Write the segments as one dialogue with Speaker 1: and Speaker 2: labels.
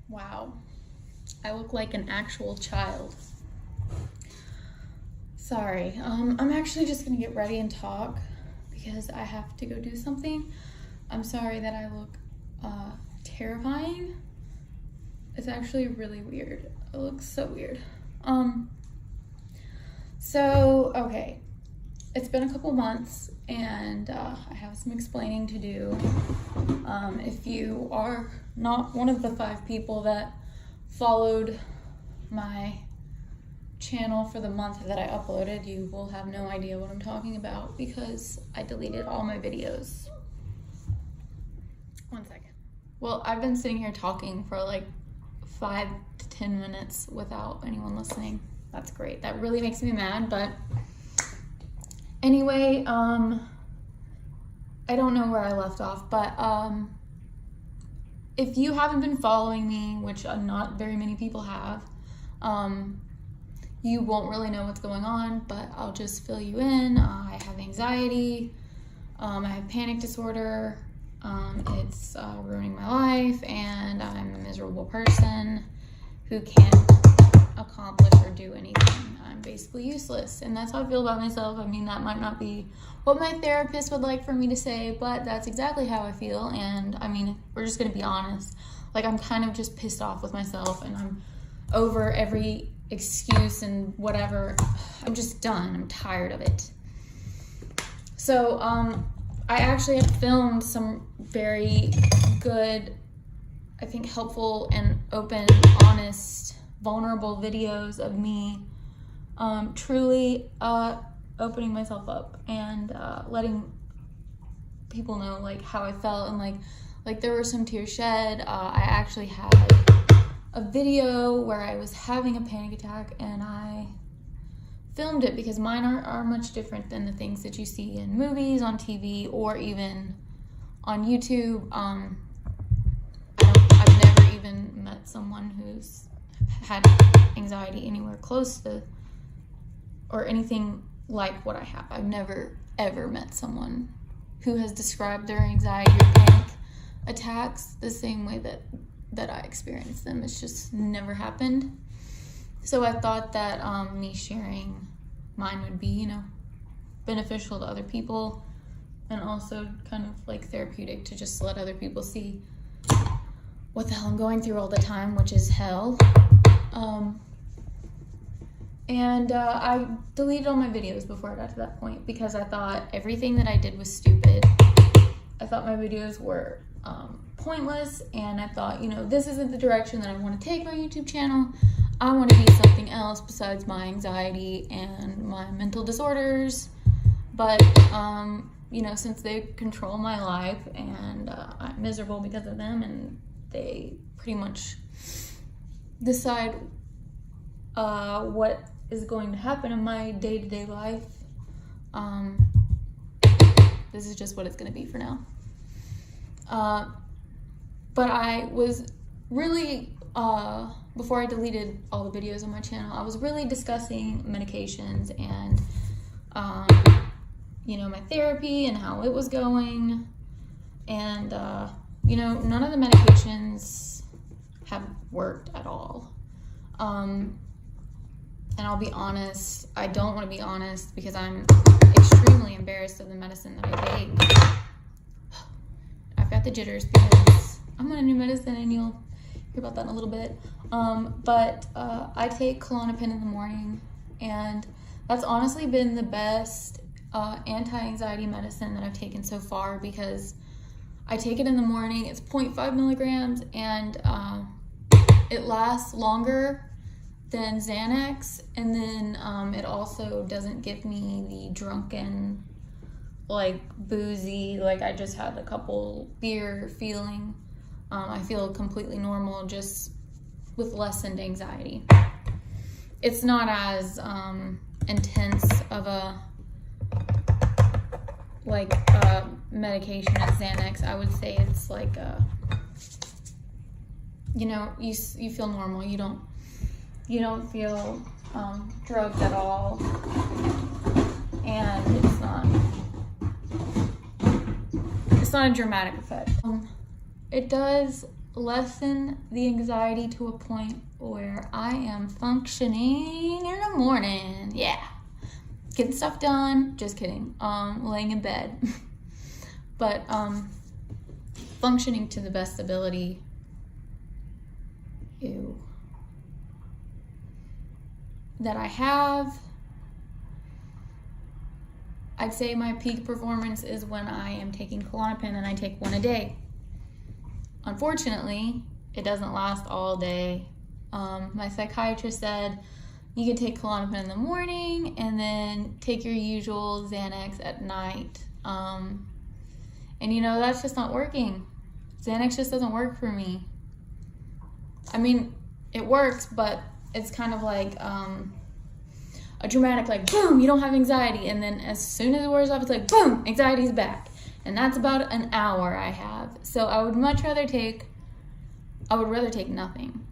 Speaker 1: Wow, I look like an actual child. Sorry, I'm actually just gonna get ready and talk because I have to go do something. I'm sorry that I look terrifying. It's actually really weird. It looks so weird. Okay, it's been a couple months and I have some explaining to do. If you are not one of the 5 people that followed my channel for the month that I uploaded, you will have no idea what I'm talking about because I deleted all my videos. 1 second. Well, I've been sitting here talking for like 5 to 10 minutes without anyone listening. That's great. That really makes me mad, but anyway, I don't know where I left off, but if you haven't been following me, which not very many people have, you won't really know what's going on, but I'll just fill you in. I have anxiety, I have panic disorder, it's ruining my life, and I'm a miserable person who can't accomplish or do anything. I'm basically useless, and that's how I feel about myself. I mean, that might not be what my therapist would like for me to say, but that's exactly how I feel. And I mean, we're just gonna be honest. Like, I'm kind of just pissed off with myself, and I'm over every excuse and whatever. I'm just done. I'm tired of it. So I actually have filmed some very good, I think helpful and open, honest, vulnerable videos of me truly opening myself up and letting people know like how I felt, and like there were some tears shed. I actually had a video where I was having a panic attack, and I filmed it because mine are much different than the things that you see in movies, on TV, or even on YouTube. I've never even met someone who's had anxiety anywhere close to or anything like what I have. I've never ever met someone who has described their anxiety or panic attacks the same way that I experienced them. It's just never happened. So I thought that me sharing mine would be, beneficial to other people, and also kind of like therapeutic to just let other people see what the hell I'm going through all the time, which is hell. I deleted all my videos before I got to that point because I thought everything that I did was stupid. I thought my videos were pointless, and I thought, this isn't the direction that I want to take my YouTube channel. I want to be something else besides my anxiety and my mental disorders. But, since they control my life and I'm miserable because of them, and they pretty much decide what is going to happen in my day-to-day life, this is just what it's going to be for now. But I was really, before I deleted all the videos on my channel, I was really discussing medications and, my therapy and how it was going. And, none of the medications have worked at all. And I'll be honest, I don't want to be honest because I'm extremely embarrassed of the medicine that I take. I've got the jitters because I'm on a new medicine, and you'll hear about that in a little bit. But I take Klonopin in the morning, and that's honestly been the best anti-anxiety medicine that I've taken so far, because I take it in the morning. It's 0.5 milligrams, and it lasts longer than Xanax, and then it also doesn't give me the drunken, boozy, I just had a couple beer feeling. I feel completely normal, just with lessened anxiety. It's not as intense of a medication as Xanax. I would say it's you feel normal. You don't feel drugged at all, and it's not a dramatic effect. It does lessen the anxiety to a point where I am functioning in the morning. Yeah. Getting stuff done. Just kidding. Laying in bed. But functioning to the best ability. Ew. That I have. I'd say my peak performance is when I am taking Klonopin, and I take one a day. Unfortunately, it doesn't last all day. My psychiatrist said you can take Klonopin in the morning and then take your usual Xanax at night. And you know, that's just not working. Xanax just doesn't work for me. I mean, it works, but it's kind of like a dramatic, like, boom, you don't have anxiety. And then as soon as it wears off, it's like, boom, anxiety's back. And that's about an hour I have. So I would rather take nothing,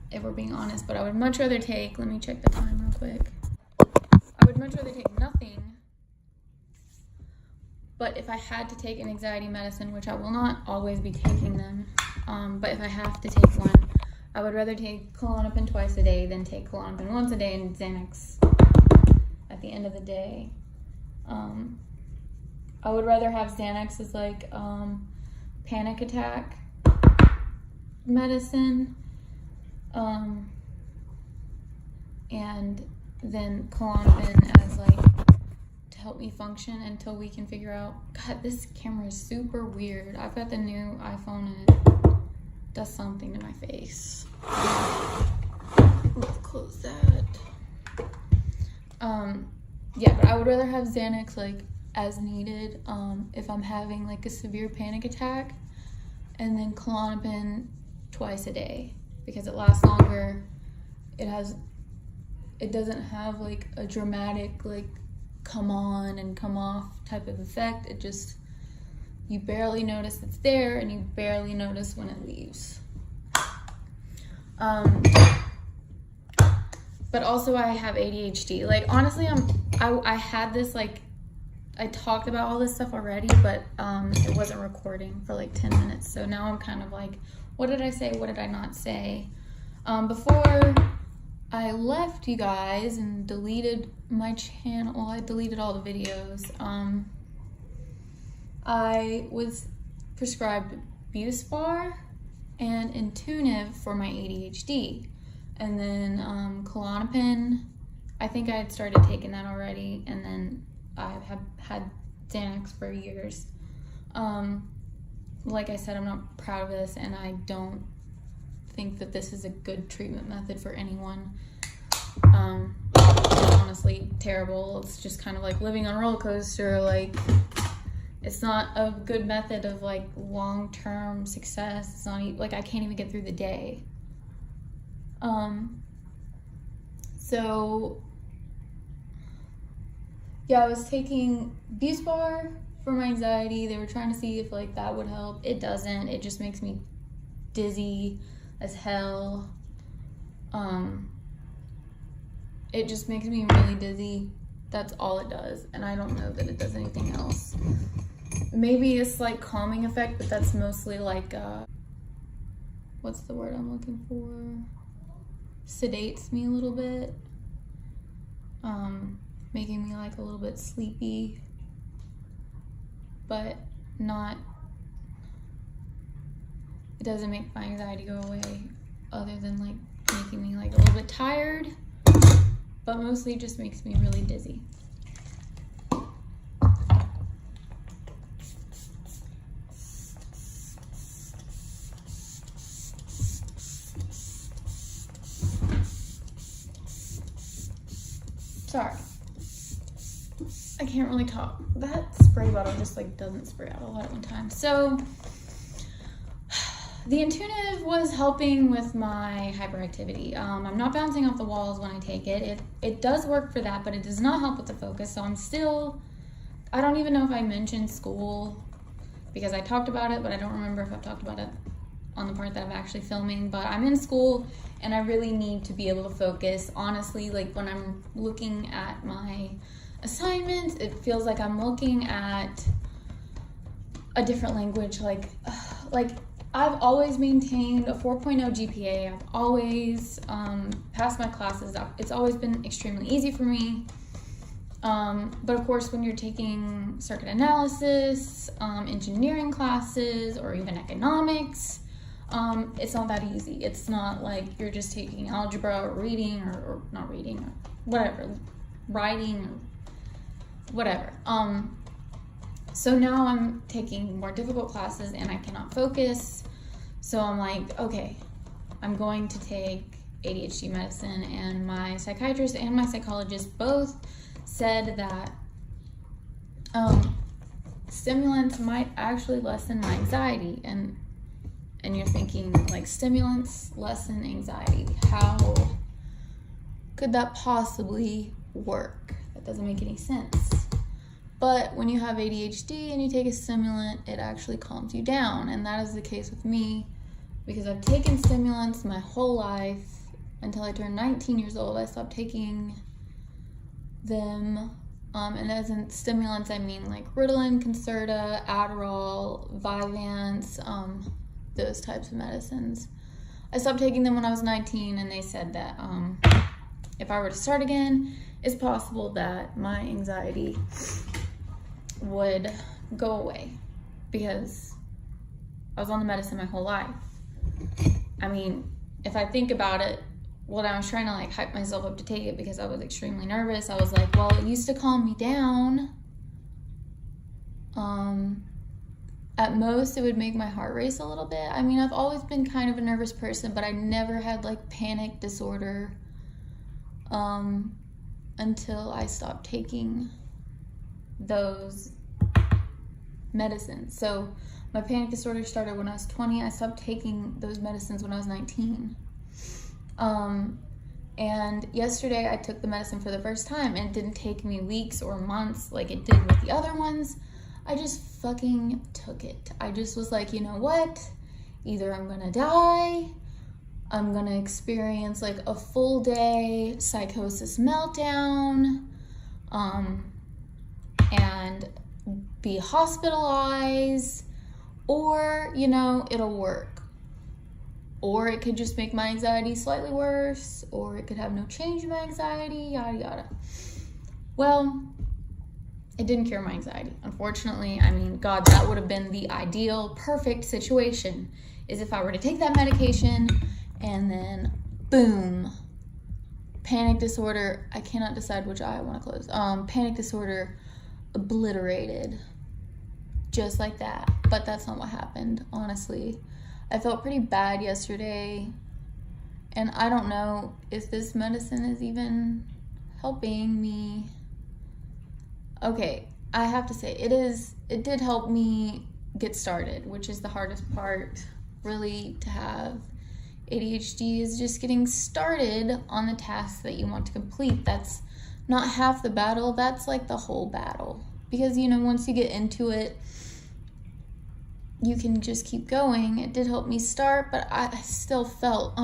Speaker 1: if we're being honest. But I would much rather take, let me check the time real quick. I would much rather take nothing. But if I had to take an anxiety medicine, which I will not always be taking them, but if I have to take one, I would rather take Klonopin twice a day than take Klonopin once a day and Xanax at the end of the day. I would rather have Xanax as like panic attack medicine, and then Klonopin as like to help me function until we can figure out. God, this camera is super weird. I've got the new iPhone and it does something to my face. Let's close that. Yeah, but I would rather have Xanax like as needed if I'm having like a severe panic attack, and then Klonopin twice a day because it lasts longer. It doesn't have like a dramatic like come on and come off type of effect. It just, you barely notice it's there and you barely notice when it leaves. But also I have ADHD. Like honestly, I had this like, I talked about all this stuff already, but it wasn't recording for like 10 minutes. So now I'm kind of like, what did I say? What did I not say? Before I left you guys and deleted my channel, well, I deleted all the videos. I was prescribed Buspar and Intuniv for my ADHD. And then Klonopin, I think I had started taking that already. And then I have had Xanax for years. Like I said, I'm not proud of this, and I don't think that this is a good treatment method for anyone. It's honestly terrible. It's just kind of like living on a roller coaster. Like, it's not a good method of like long-term success. It's not like I can't even get through the day. So yeah, I was taking Buspar for my anxiety. They were trying to see if like that would help. It doesn't. It just makes me dizzy as hell. It just makes me really dizzy. That's all it does. And I don't know that it does anything else. Maybe a slight calming effect, but that's mostly like, what's the word I'm looking for? Sedates me a little bit. Making me like a little bit sleepy, but not, it doesn't make my anxiety go away other than like making me like a little bit tired, but mostly it just makes me really dizzy. Sorry, I can't really talk. That spray bottle just like doesn't spray out a lot at one time. So the Intuniv was helping with my hyperactivity. I'm not bouncing off the walls when I take it. It does work for that, but it does not help with the focus. So I'm still, I don't even know if I mentioned school because I talked about it, but I don't remember if I've talked about it on the part that I'm actually filming. But I'm in school and I really need to be able to focus. Honestly, like when I'm looking at my assignments, it feels like I'm looking at a different language. Like I've always maintained a 4.0 GPA. I've always passed my classes. It's always been extremely easy for me. But of course, when you're taking circuit analysis, engineering classes, or even economics, it's not that easy. It's not like you're just taking algebra or reading or not reading or whatever, writing or whatever. So now I'm taking more difficult classes and I cannot focus. So I'm like, okay, I'm going to take ADHD medicine, and my psychiatrist and my psychologist both said that stimulants might actually lessen my anxiety. And you're thinking, like, stimulants lessen anxiety. How could that possibly work? That doesn't make any sense. But when you have ADHD and you take a stimulant, it actually calms you down. And that is the case with me, because I've taken stimulants my whole life until I turned 19 years old. I stopped taking them. And as in stimulants, I mean like Ritalin, Concerta, Adderall, Vyvanse, those types of medicines. I stopped taking them when I was 19, and they said that if I were to start again, it's possible that my anxiety would go away, because I was on the medicine my whole life. I mean, if I think about it, when I was trying to like hype myself up to take it because I was extremely nervous, I was like, well, it used to calm me down. At most, it would make my heart race a little bit. I mean, I've always been kind of a nervous person, but I never had like panic disorder until I stopped taking those medicines. So my panic disorder started when I was 20. I stopped taking those medicines when I was 19. And yesterday I took the medicine for the first time, and it didn't take me weeks or months like it did with the other ones. I just fucking took it. I just was like, you know what? Either I'm gonna die, I'm gonna experience like a full day psychosis meltdown, and be hospitalized, or, you know, it'll work. Or it could just make my anxiety slightly worse, or it could have no change in my anxiety, yada yada. Well, it didn't cure my anxiety, unfortunately. I mean, God, that would have been the ideal, perfect situation, is if I were to take that medication and then boom, panic disorder. I cannot decide which eye I want to close. Panic disorder obliterated, just like that. But that's not what happened, honestly. I felt pretty bad yesterday, and I don't know if this medicine is even helping me. Okay, I have to say, it did help me get started, which is the hardest part, really, to have ADHD, is just getting started on the tasks that you want to complete. That's not half the battle, that's like the whole battle. Because, you know, once you get into it, you can just keep going. It did help me start, but I still felt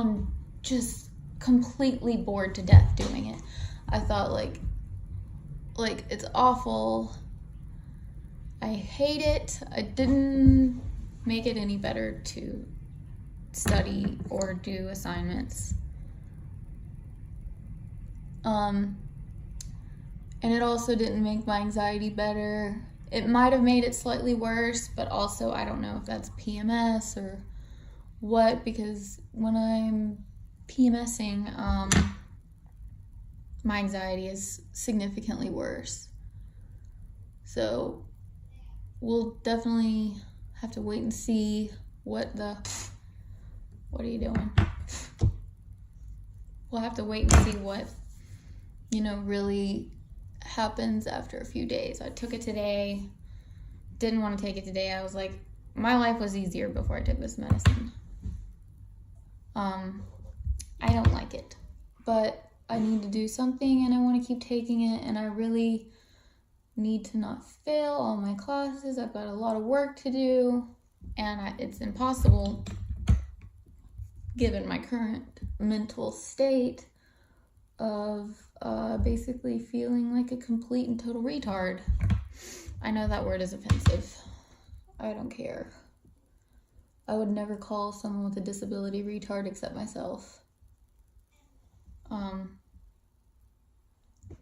Speaker 1: just completely bored to death doing it. I thought like it's awful. I hate it. I didn't make it any better to study or do assignments. And it also didn't make my anxiety better. It might have made it slightly worse, but also I don't know if that's PMS or what, because when I'm PMSing, my anxiety is significantly worse. So we'll definitely have to wait and see what are you doing? We'll have to wait and see what, you know, really happens after a few days. I took it today, didn't want to take it today. I was like, my life was easier before I took this medicine. I don't like it, but I need to do something, and I want to keep taking it, and I really need to not fail all my classes. I've got a lot of work to do, and it's impossible given my current mental state of basically feeling like a complete and total retard. I know that word is offensive. I don't care. I would never call someone with a disability retard except myself.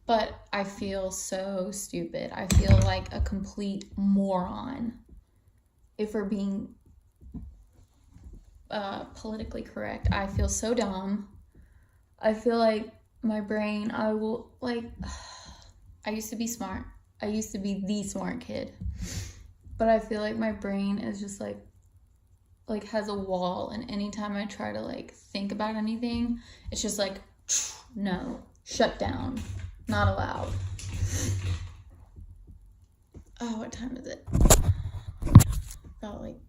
Speaker 1: But I feel so stupid. I feel like a complete moron, if we're being politically correct. I feel so dumb. I feel like my brain, I used to be smart. I used to be the smart kid. But I feel like my brain is just like has a wall, and anytime I try to like think about anything, it's just like, no, shut down, not allowed. Oh, what time is it? About like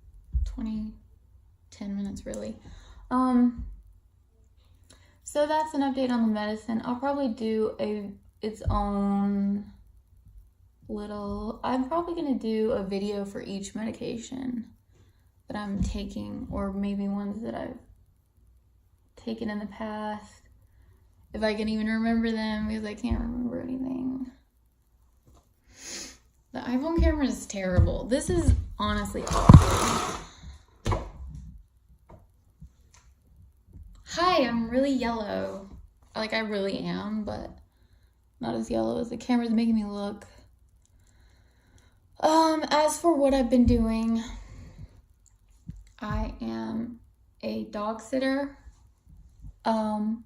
Speaker 1: 10 minutes really. So that's an update on the medicine. I'll probably do its own little, I'm probably gonna do a video for each medication that I'm taking, or maybe ones that I've taken in the past, if I can even remember them, because I can't remember anything. The iPhone camera is terrible. This is honestly awful. Hi, I'm really yellow. Like, I really am, but not as yellow as the camera's making me look. As for what I've been doing, I am a dog sitter. And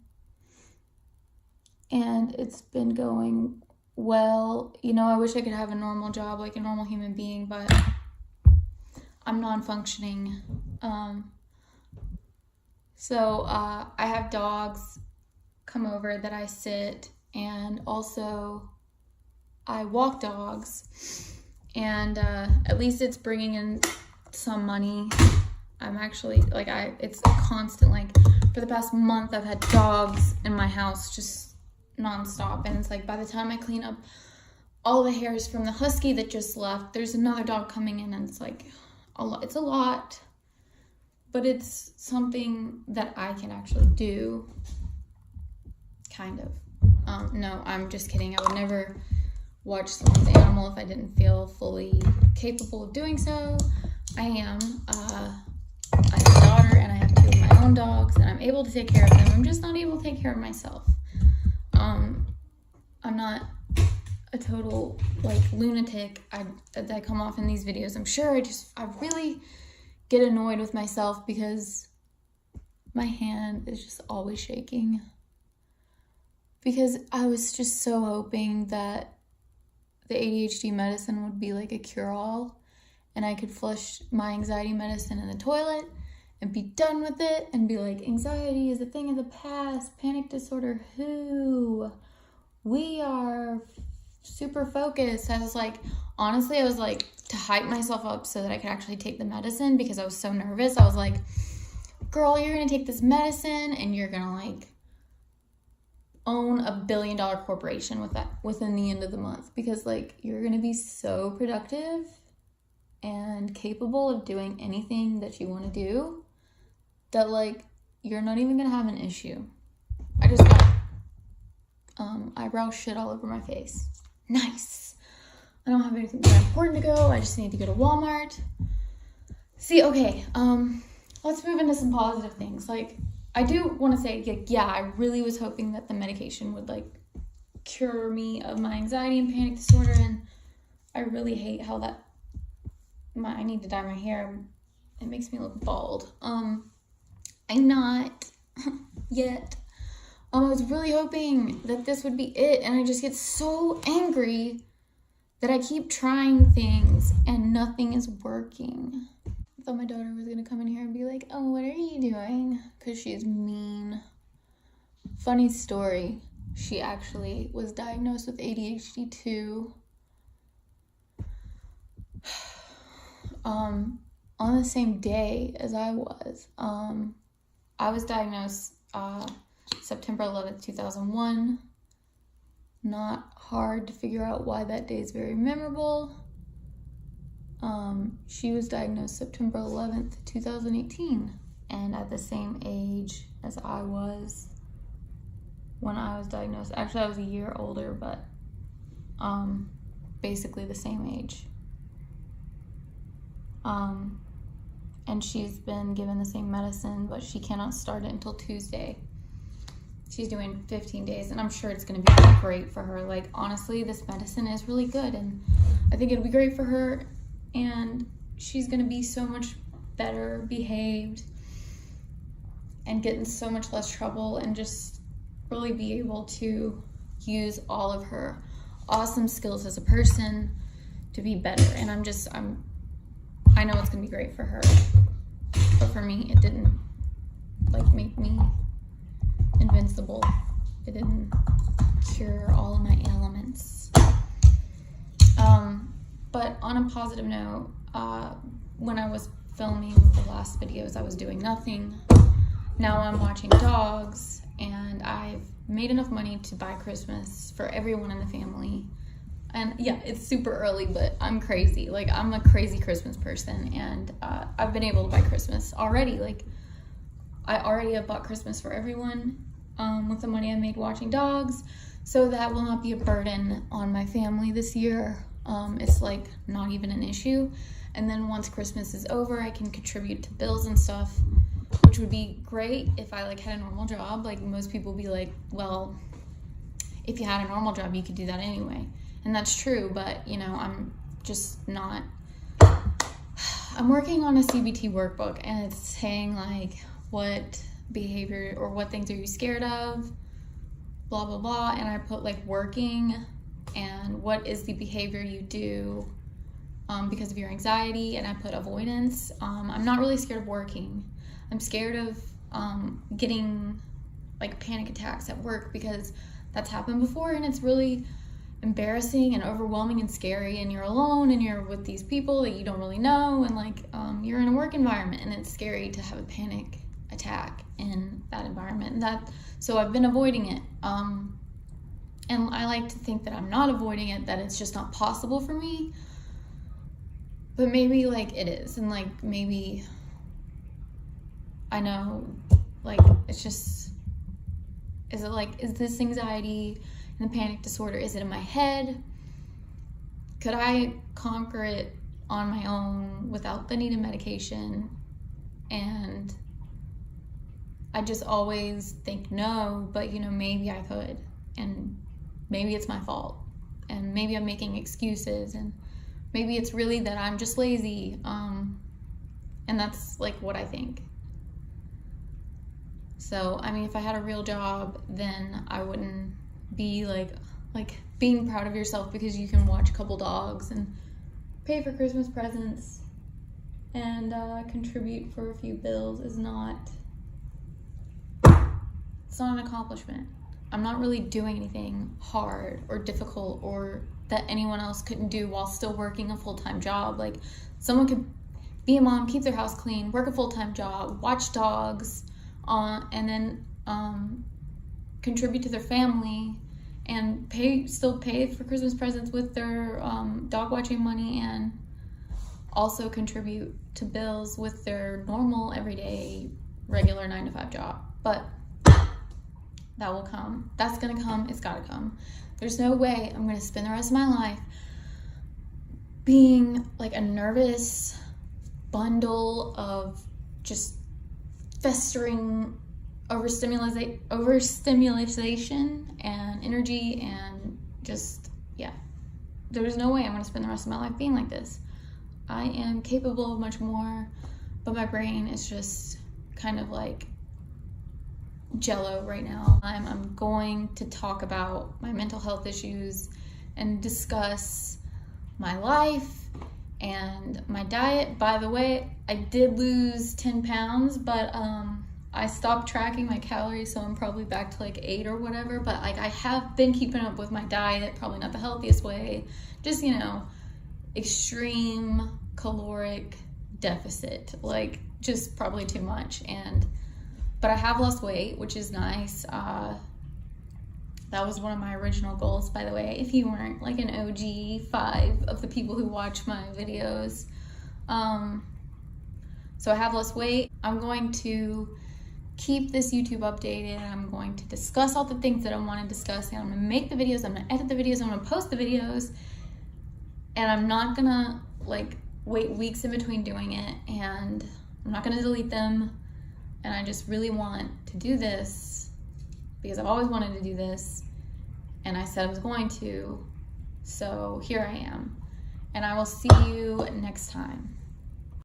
Speaker 1: it's been going well. You know, I wish I could have a normal job like a normal human being, but I'm non-functioning. So I have dogs come over that I sit, and also I walk dogs, and at least it's bringing in some money. I'm actually it's a constant, like for the past month I've had dogs in my house just nonstop, and it's like by the time I clean up all the hairs from the husky that just left, there's another dog coming in, and it's like a lot. It's a lot, but it's something that I can actually do, kind of. No, I'm just kidding. I would never watch someone's animal if I didn't feel fully capable of doing so. I am. I have a daughter, and I have 2 of my own dogs, and I'm able to take care of them. I'm just not able to take care of myself. I'm not a total like lunatic. I come off in these videos. I'm sure I really get annoyed with myself because my hand is just always shaking. Because I was just so hoping that the ADHD medicine would be like a cure-all, and I could flush my anxiety medicine in the toilet and be done with it and be like, anxiety is a thing of the past, panic disorder, who? We are super focused. I was like, honestly, I was like, to hype myself up so that I could actually take the medicine, because I was so nervous. I was like, girl, you're gonna take this medicine and you're gonna like own $1 billion corporation with that within the end of the month, because like you're gonna be so productive and capable of doing anything that you want to do that like you're not even gonna have an issue. I just got eyebrow shit all over my face. Nice. I don't have anything that important to go. I just need to go to Walmart. See, okay, let's move into some positive things. Like, I do want to say, like, yeah, I really was hoping that the medication would like cure me of my anxiety and panic disorder, and I really hate how that I need to dye my hair. It makes me look bald. I'm not yet. I was really hoping that this would be it, and I just get so angry that I keep trying things and nothing is working. I thought my daughter was gonna come in here and be like, oh, what are you doing? Because she's mean. Funny story, she actually was diagnosed with ADHD too. On the same day as I was. I was diagnosed September 11th, 2001. Not hard to figure out why that day is very memorable. She was diagnosed September 11th, 2018, and at the same age as I was when I was diagnosed. Actually, I was a year older, but basically the same age. and she's been given the same medicine, but she cannot start it until Tuesday. She's doing 15 days, and I'm sure it's going to be great for her. Like, honestly, this medicine is really good, and I think it'll be great for her, and she's going to be so much better behaved and get in so much less trouble and just really be able to use all of her awesome skills as a person to be better. And I know it's going to be great for her, but for me, it didn't, like, make me invincible. It didn't cure all of my ailments. But on a positive note, when I was filming the last videos, I was doing nothing. Now I'm watching dogs, and I've made enough money to buy Christmas for everyone in the family. And yeah, it's super early, but I'm crazy. Like, I'm a crazy Christmas person, and I've been able to buy Christmas already. Like, I already have bought Christmas for everyone with the money I made watching dogs, so that will not be a burden on my family this year. It's like not even an issue. And then once Christmas is over, I can contribute to bills and stuff, which would be great if I like had a normal job. Like, most people be like, well, if you had a normal job, you could do that anyway. And that's true, but you know, I'm just not. I'm working on a CBT workbook, and it's saying like, what behavior or what things are you scared of, blah blah blah, and I put like working and what is the behavior you do because of your anxiety, and I put avoidance. I'm not really scared of working. I'm scared of getting like panic attacks at work, because that's happened before, and it's really embarrassing and overwhelming and scary, and you're alone and you're with these people that you don't really know, and like you're in a work environment, and it's scary to have a panic attack in that environment. So I've been avoiding it, and I like to think that I'm not avoiding it, that it's just not possible for me, but maybe like it is, and like maybe I know, like, it's just, is this anxiety and the panic disorder, is it in my head? Could I conquer it on my own without the need of medication? And I just always think no, but you know, maybe I could, and maybe it's my fault, and maybe I'm making excuses, and maybe it's really that I'm just lazy, and that's like what I think. So I mean, if I had a real job, then I wouldn't be like being proud of yourself because you can watch a couple dogs and pay for Christmas presents and contribute for a few bills is not, it's not an accomplishment. I'm not really doing anything hard or difficult or that anyone else couldn't do while still working a full-time job. Like, someone could be a mom, keep their house clean, work a full-time job, watch dogs, and then contribute to their family and still pay for Christmas presents with their dog watching money, and also contribute to bills with their normal, everyday, regular 9-to-5 job. But that will come. That's gonna come. It's gotta come. There's no way I'm gonna spend the rest of my life being like a nervous bundle of just festering overstimulation and energy, and just, yeah. There's no way I'm gonna spend the rest of my life being like this. I am capable of much more, but my brain is just kind of like jello right now. I'm going to talk about my mental health issues and discuss my life and my diet. By the way, I did lose 10 pounds, but I stopped tracking my calories, so I'm probably back to like 8 or whatever, but like I have been keeping up with my diet, probably not the healthiest way, just, you know, extreme caloric deficit, like just probably too much. But I have lost weight, which is nice. That was one of my original goals, by the way, if you weren't like an OG 5 of the people who watch my videos. So I have lost weight. I'm going to keep this YouTube updated. I'm going to discuss all the things that I want to discuss, and I'm going to make the videos, I'm going to edit the videos, I'm going to post the videos, and I'm not going to like wait weeks in between doing it, and I'm I'm not gonna delete them. And I just really want to do this because I've always wanted to do this. And I said I was going to. So here I am. And I will see you next time.